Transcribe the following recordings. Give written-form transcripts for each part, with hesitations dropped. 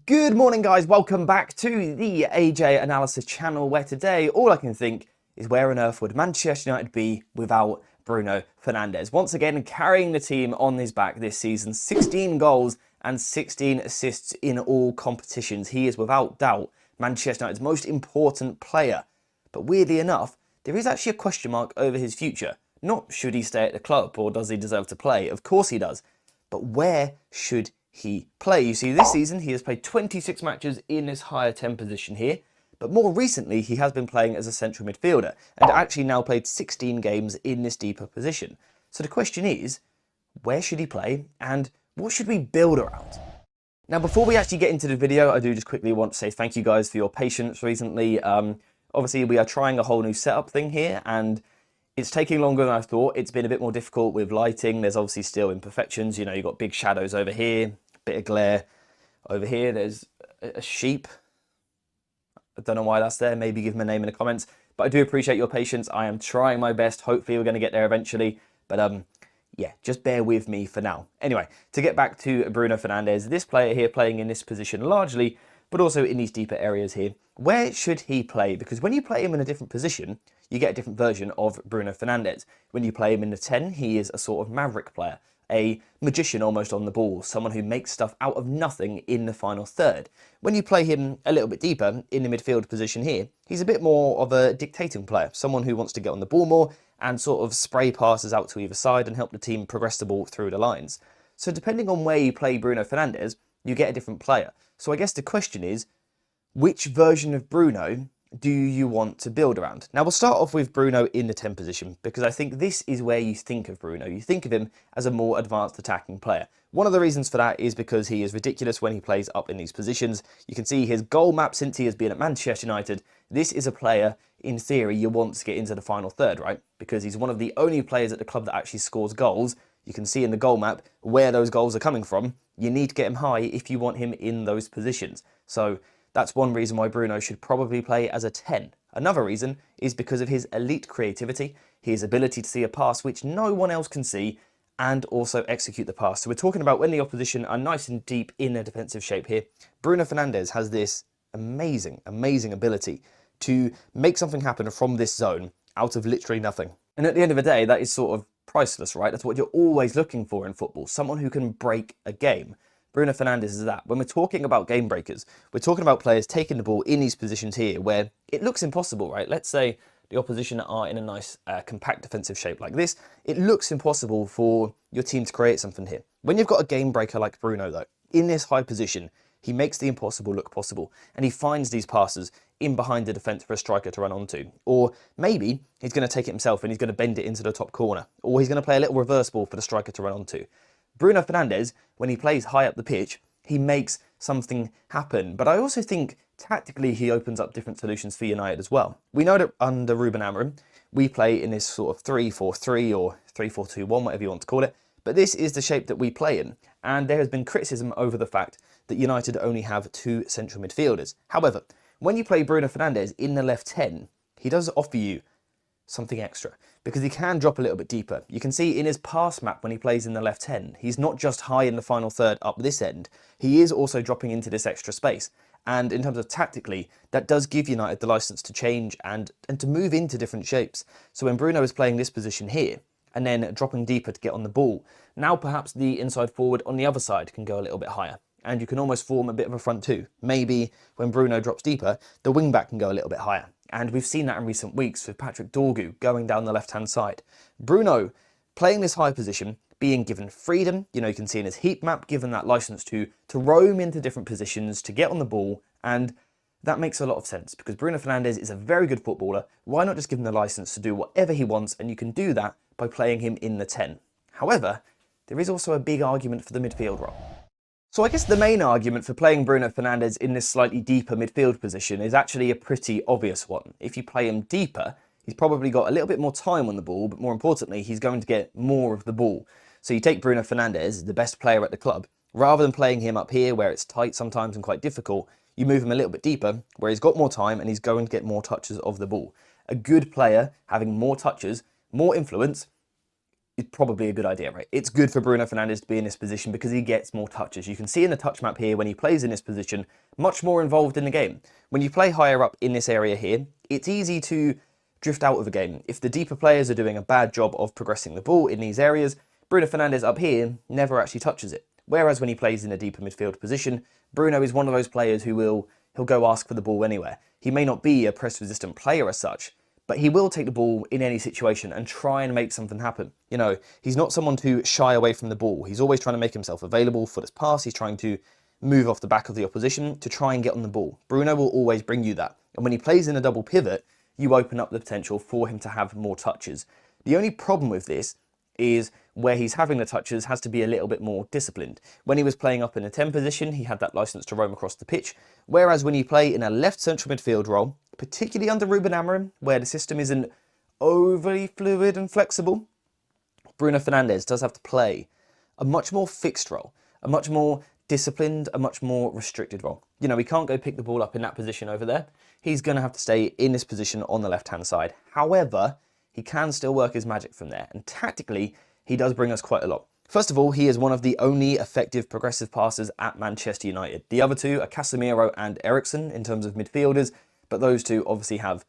Good morning, guys. Welcome back to the AJ Analysis channel, where today all I can think is where on earth would Manchester United be without Bruno Fernandes? Once again, carrying the team on his back this season, 16 goals and 16 assists in all competitions. He is without doubt Manchester United's most important player. But weirdly enough, there is actually a question mark over his future. Not should he stay at the club or does he deserve to play? Of course he does. But where should he play? You see, this season he has played 26 matches in this higher 10 position here, but more recently he has been playing as a central midfielder and actually now played 16 games in this deeper position. So the question is, where should he play and what should we build around? Now, before we actually get into the video, I do just quickly want to say thank you guys for your patience recently. Obviously, we are trying a whole new setup thing here, and it's taking longer than I thought. It's been a bit more difficult with lighting. There's obviously still imperfections. You know, you've got big shadows over here, bit of glare over here. There's a sheep. I don't know why that's there. Maybe give him a name in the comments. But I do appreciate your patience. I am trying my best. Hopefully we're going to get there eventually. But yeah, just bear with me for now. Anyway, to get back to Bruno Fernandes, this player here playing in this position largely, but also in these deeper areas here. Where should he play? Because when you play him in a different position, you get a different version of Bruno Fernandes. When you play him in the 10, he is a sort of maverick player, a magician almost on the ball, someone who makes stuff out of nothing in the final third. When you play him a little bit deeper in the midfield position here, he's a bit more of a dictating player, someone who wants to get on the ball more and sort of spray passes out to either side and help the team progress the ball through the lines. So depending on where you play Bruno Fernandes, you get a different player. So I guess the question is, which version of Bruno do you want to build around? Now, we'll start off with Bruno in the 10 position, because I think this is where you think of Bruno. You think of him as a more advanced attacking player. One of the reasons for that is because he is ridiculous when he plays up in these positions. You can see his goal map since he has been at Manchester United. This is a player, in theory, you want to get into the final third, right? Because he's one of the only players at the club that actually scores goals. You can see in the goal map where those goals are coming from. You need to get him high if you want him in those positions. So that's one reason why Bruno should probably play as a 10. Another reason is because of his elite creativity, his ability to see a pass which no one else can see, and also execute the pass. So we're talking about when the opposition are nice and deep in their defensive shape here. Bruno Fernandes has this amazing ability to make something happen from this zone out of literally nothing. And at the end of the day, that is sort of priceless, right? That's what you're always looking for in football, someone who can break a game. Bruno Fernandes is that. When we're talking about game breakers, we're talking about players taking the ball in these positions here where it looks impossible, right? Let's say the opposition are in a nice compact defensive shape like this. It looks impossible for your team to create something here. When you've got a game breaker like Bruno, though, in this high position, he makes the impossible look possible, and he finds these passes in behind the defence for a striker to run onto. Or maybe he's going to take it himself and he's going to bend it into the top corner, or he's going to play a little reverse ball for the striker to run onto. Bruno Fernandes, when he plays high up the pitch, he makes something happen. But I also think tactically he opens up different solutions for United as well. We know that under Ruben Amorim, we play in this sort of 3-4-3 or 3-4-2-1, whatever you want to call it. But this is the shape that we play in. And there has been criticism over the fact that United only have 2 central midfielders. However, when you play Bruno Fernandes in the left 10, he does offer you something extra, because he can drop a little bit deeper. You can see in his pass map when he plays in the left 10, he's not just high in the final third up this end, he is also dropping into this extra space. And in terms of tactically, that does give United the license to change and to move into different shapes. So when Bruno is playing this position here, and then dropping deeper to get on the ball, now perhaps the inside forward on the other side can go a little bit higher. And you can almost form a bit of a front two. Maybe when Bruno drops deeper, the wing back can go a little bit higher. And we've seen that in recent weeks with Patrick Dorgu going down the left-hand side. Bruno playing this high position, being given freedom, you know, you can see in his heat map, given that license to roam into different positions, to get on the ball, and that makes a lot of sense because Bruno Fernandes is a very good footballer. Why not just give him the license to do whatever he wants, and you can do that by playing him in the 10. However, there is also a big argument for the midfield role. So I guess the main argument for playing Bruno Fernandes in this slightly deeper midfield position is actually a pretty obvious one. If you play him deeper, he's probably got a little bit more time on the ball, but more importantly, he's going to get more of the ball. So you take Bruno Fernandes, the best player at the club, rather than playing him up here where it's tight sometimes and quite difficult, you move him a little bit deeper where he's got more time and he's going to get more touches of the ball. A good player having more touches, more influence, is probably a good idea, right? It's good for Bruno Fernandes to be in this position because he gets more touches. You can see in the touch map here when he plays in this position, much more involved in the game. When you play higher up in this area here, it's easy to drift out of a game. If the deeper players are doing a bad job of progressing the ball in these areas, Bruno Fernandes up here never actually touches it. Whereas when he plays in a deeper midfield position, Bruno is one of those players who he'll go ask for the ball anywhere. He may not be a press-resistant player as such, but he will take the ball in any situation and try and make something happen. You know, he's not someone to shy away from the ball. He's always trying to make himself available for this pass. He's trying to move off the back of the opposition to try and get on the ball. Bruno will always bring you that. And when he plays in a double pivot, you open up the potential for him to have more touches. The only problem with this is where he's having the touches has to be a little bit more disciplined. When he was playing up in a 10 position, he had that license to roam across the pitch. Whereas when you play in a left central midfield role, particularly under Ruben Amorim, where the system isn't overly fluid and flexible, Bruno Fernandes does have to play a much more fixed role, a much more disciplined, a much more restricted role. You know, he can't go pick the ball up in that position over there. He's going to have to stay in this position on the left-hand side. However, he can still work his magic from there. And tactically, he does bring us quite a lot. First of all, he is one of the only effective progressive passers at Manchester United. The other two are Casemiro and Eriksen in terms of midfielders, but those two obviously have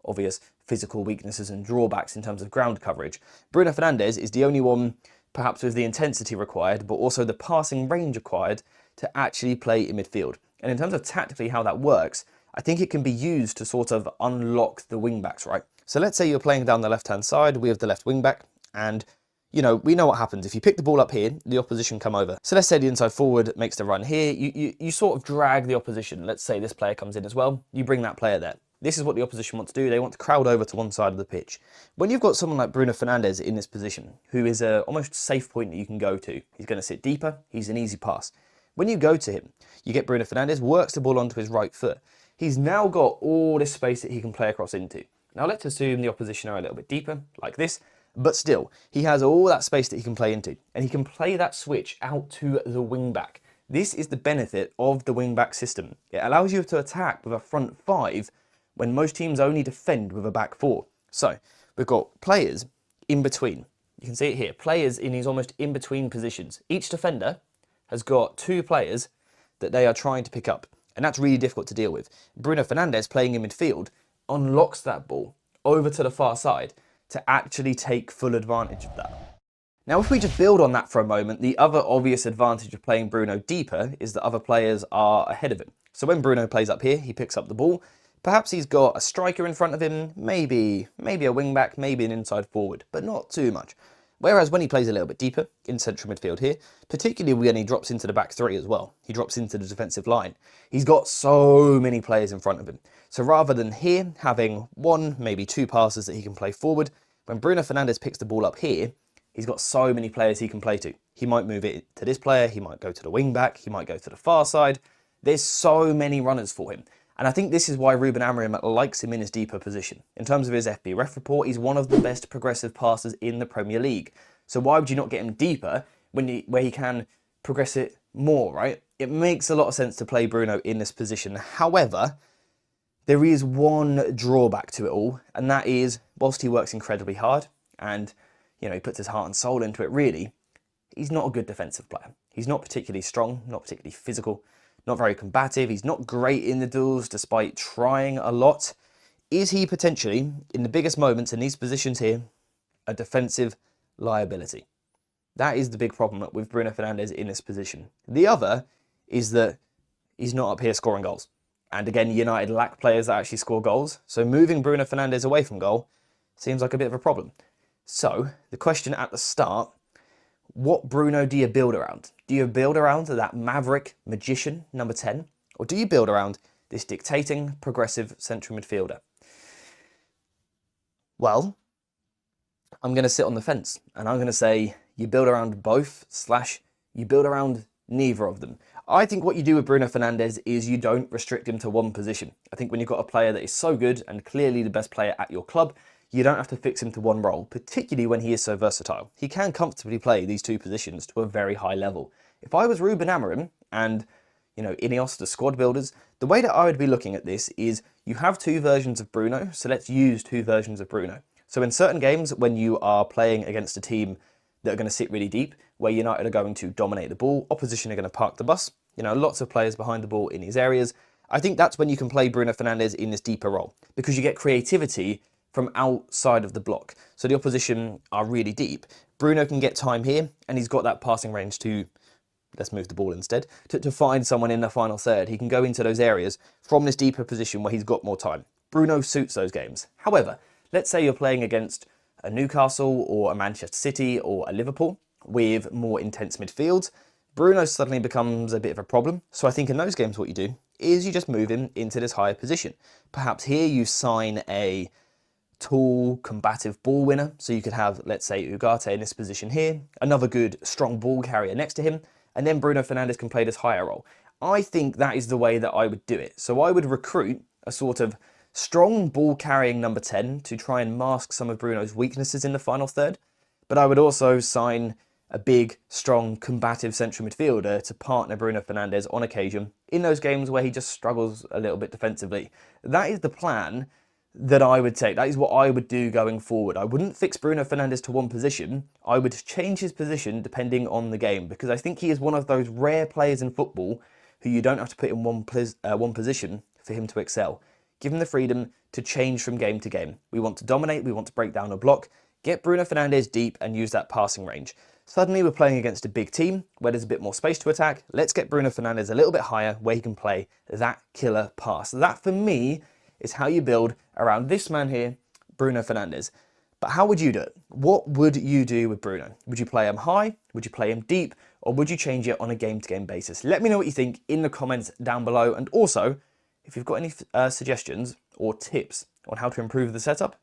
obvious physical weaknesses and drawbacks in terms of ground coverage. Bruno Fernandes is the only one, perhaps with the intensity required, but also the passing range required to actually play in midfield. And in terms of tactically how that works, I think it can be used to sort of unlock the wing-backs, right? So let's say you're playing down the left-hand side, we have the left wing-back, and you know, we know what happens. If you pick the ball up here, the opposition come over. So let's say the inside forward makes the run here. You sort of drag the opposition. Let's say this player comes in as well. You bring that player there. This is what the opposition want to do. They want to crowd over to one side of the pitch. When you've got someone like Bruno Fernandes in this position, who is a almost safe point that you can go to, he's going to sit deeper. He's an easy pass. When you go to him, you get Bruno Fernandes, works the ball onto his right foot. He's now got all this space that he can play across into. Now let's assume the opposition are a little bit deeper, like this. But still, he has all that space that he can play into, and he can play that switch out to the wing-back. This is the benefit of the wing-back system. It allows you to attack with a front five when most teams only defend with a back four. So, we've got players in between. You can see it here, players in these almost in-between positions. Each defender has got two players that they are trying to pick up, and that's really difficult to deal with. Bruno Fernandes playing in midfield unlocks that ball over to the far side to actually take full advantage of that. Now, if we just build on that for a moment, the other obvious advantage of playing Bruno deeper is that other players are ahead of him. So when Bruno plays up here, he picks up the ball. Perhaps he's got a striker in front of him, maybe a wing-back, maybe an inside forward, but not too much. Whereas when he plays a little bit deeper in central midfield here, particularly when he drops into the back three as well, he drops into the defensive line, he's got so many players in front of him. So rather than here having one, maybe two passes that he can play forward, when Bruno Fernandes picks the ball up here, he's got so many players he can play to. He might move it to this player, he might go to the wing back, he might go to the far side. There's so many runners for him. And I think this is why Ruben Amorim likes him in his deeper position. In terms of his FBref report, he's one of the best progressive passers in the Premier League. So why would you not get him deeper where he can progress it more, right? It makes a lot of sense to play Bruno in this position. However, there is one drawback to it all, and that is, whilst he works incredibly hard and, you know, he puts his heart and soul into it really, he's not a good defensive player. He's not particularly strong, not particularly physical, not very combative. He's not great in the duels despite trying a lot. Is he potentially, in the biggest moments in these positions here, a defensive liability? That is the big problem with Bruno Fernandes in this position. The other is that he's not up here scoring goals. And again, United lack players that actually score goals. So moving Bruno Fernandes away from goal seems like a bit of a problem. So the question at the start, what Bruno do you build around? Do you build around that maverick magician, number 10? Or do you build around this dictating, progressive central midfielder? Well, I'm going to sit on the fence. And I'm going to say you build around both / you build around neither of them. I think what you do with Bruno Fernandes is you don't restrict him to one position. I think when you've got a player that is so good and clearly the best player at your club, you don't have to fix him to one role, particularly when he is so versatile. He can comfortably play these two positions to a very high level. If I was Ruben Amorim and, you know, Ineos, the squad builders, the way that I would be looking at this is you have two versions of Bruno, so let's use two versions of Bruno. So in certain games, when you are playing against a team that are going to sit really deep, where United are going to dominate the ball, opposition are going to park the bus, you know, lots of players behind the ball in these areas. I think that's when you can play Bruno Fernandes in this deeper role, because you get creativity from outside of the block. So the opposition are really deep. Bruno can get time here, and he's got that passing range to, let's move the ball instead, to find someone in the final third. He can go into those areas from this deeper position where he's got more time. Bruno suits those games. However, let's say you're playing against a Newcastle or a Manchester City or a Liverpool with more intense midfields. Bruno suddenly becomes a bit of a problem. So I think in those games what you do is you just move him into this higher position. Perhaps here you sign a tall, combative ball winner. So you could have, let's say, Ugarte in this position here, another good, strong ball carrier next to him, and then Bruno Fernandes can play this higher role. I think that is the way that I would do it. So I would recruit a sort of strong ball carrying number 10 to try and mask some of Bruno's weaknesses in the final third. But I would also sign a big, strong, combative central midfielder to partner Bruno Fernandes on occasion in those games where he just struggles a little bit defensively. That is the plan that I would take. That is what I would do going forward. I wouldn't fix Bruno Fernandes to one position. I would change his position depending on the game, because I think he is one of those rare players in football who you don't have to put in one position for him to excel. Give him the freedom to change from game to game. We want to dominate, we want to break down a block, get Bruno Fernandes deep and use that passing range. Suddenly we're playing against a big team where there's a bit more space to attack. Let's get Bruno Fernandes a little bit higher where he can play that killer pass. That for me is how you build around this man here, Bruno Fernandes. But how would you do it? What would you do with Bruno? Would you play him high? Would you play him deep? Or would you change it on a game-to-game basis? Let me know what you think in the comments down below. And also, if you've got any suggestions or tips on how to improve the setup,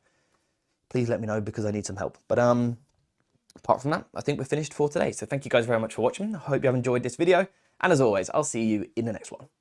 please let me know, because I need some help. But apart from that, I think we're finished for today. So thank you guys very much for watching. I hope you have enjoyed this video. And as always, I'll see you in the next one.